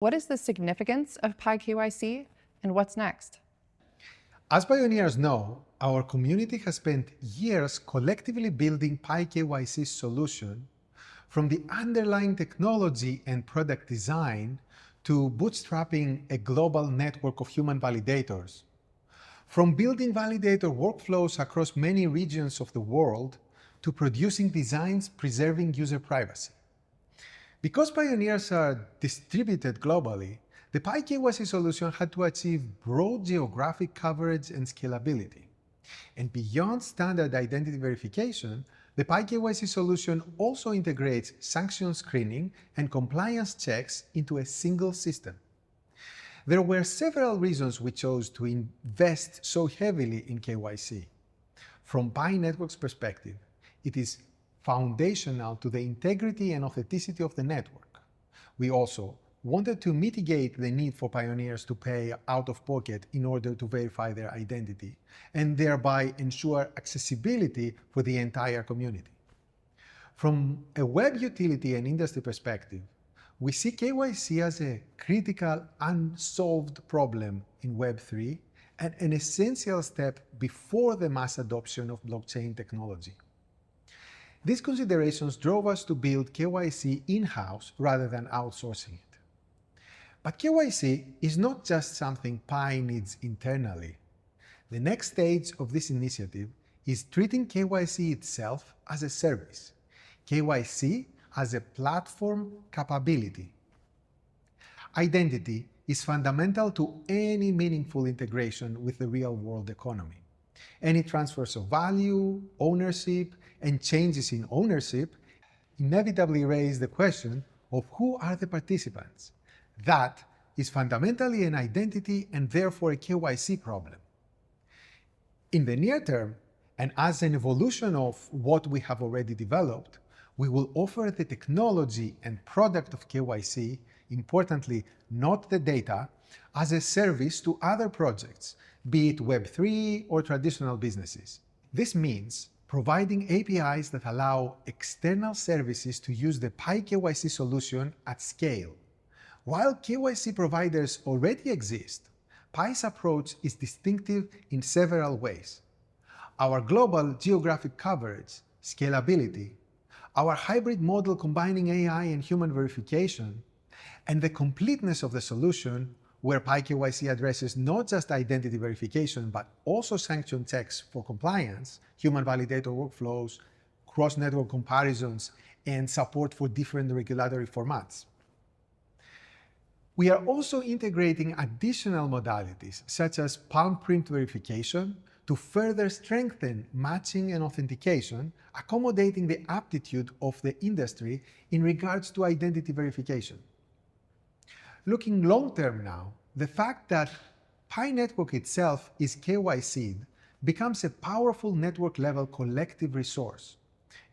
What is the significance of PyKYC and what's next? As pioneers know, our community has spent years collectively building PyKYC's solution from the underlying technology and product design to bootstrapping a global network of human validators. From building validator workflows across many regions of the world to producing designs preserving user privacy. Because pioneers are distributed globally, the PyKYC solution had to achieve broad geographic coverage and scalability. And beyond standard identity verification, the PyKYC solution also integrates sanction screening and compliance checks into a single system. There were several reasons we chose to invest so heavily in KYC. From Pi Network's perspective, it is foundational to the integrity and authenticity of the network. We also wanted to mitigate the need for pioneers to pay out of pocket in order to verify their identity, and thereby ensure accessibility for the entire community. From a web utility and industry perspective, we see KYC as a critical unsolved problem in Web3 and an essential step before the mass adoption of blockchain technology. These considerations drove us to build KYC in-house rather than outsourcing it. But KYC is not just something Pi needs internally. The next stage of this initiative is treating KYC itself as a service, KYC as a platform capability. Identity is fundamental to any meaningful integration with the real-world economy. Any transfers of value, ownership, and changes in ownership inevitably raise the question of who are the participants. That is fundamentally an identity and therefore a KYC problem. In the near term, and as an evolution of what we have already developed, we will offer the technology and product of KYC, importantly, not the data, as a service to other projects, be it Web3 or traditional businesses. This means providing APIs that allow external services to use the PyKYC solution at scale. While KYC providers already exist, Pi's approach is distinctive in several ways. Our global geographic coverage, scalability, our hybrid model combining AI and human verification, and the completeness of the solution where PyKYC addresses not just identity verification, but also sanction checks for compliance, human validator workflows, cross-network comparisons, and support for different regulatory formats. We are also integrating additional modalities, such as palm print verification, to further strengthen matching and authentication, accommodating the aptitude of the industry in regards to identity verification. Looking long-term now, the fact that Pi Network itself is KYC'd becomes a powerful network-level collective resource.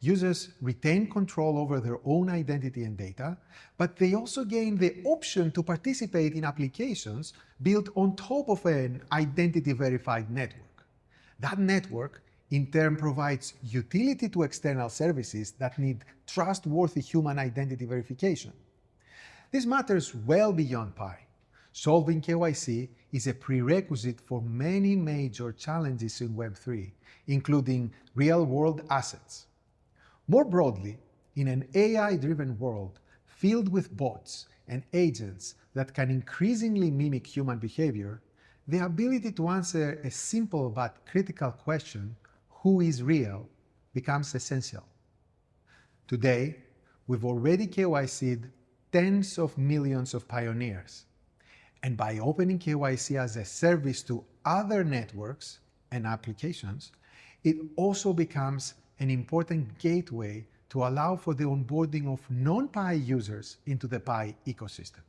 Users retain control over their own identity and data, but they also gain the option to participate in applications built on top of an identity-verified network. That network, in turn, provides utility to external services that need trustworthy human identity verification. This matters well beyond Pi. Solving KYC is a prerequisite for many major challenges in Web3, including real-world assets. More broadly, in an AI-driven world filled with bots and agents that can increasingly mimic human behavior, the ability to answer a simple but critical question, who is real, becomes essential. Today, we've already KYC'd tens of millions of pioneers. And by opening KYC as a service to other networks and applications, it also becomes an important gateway to allow for the onboarding of non-Pi users into the Pi ecosystem.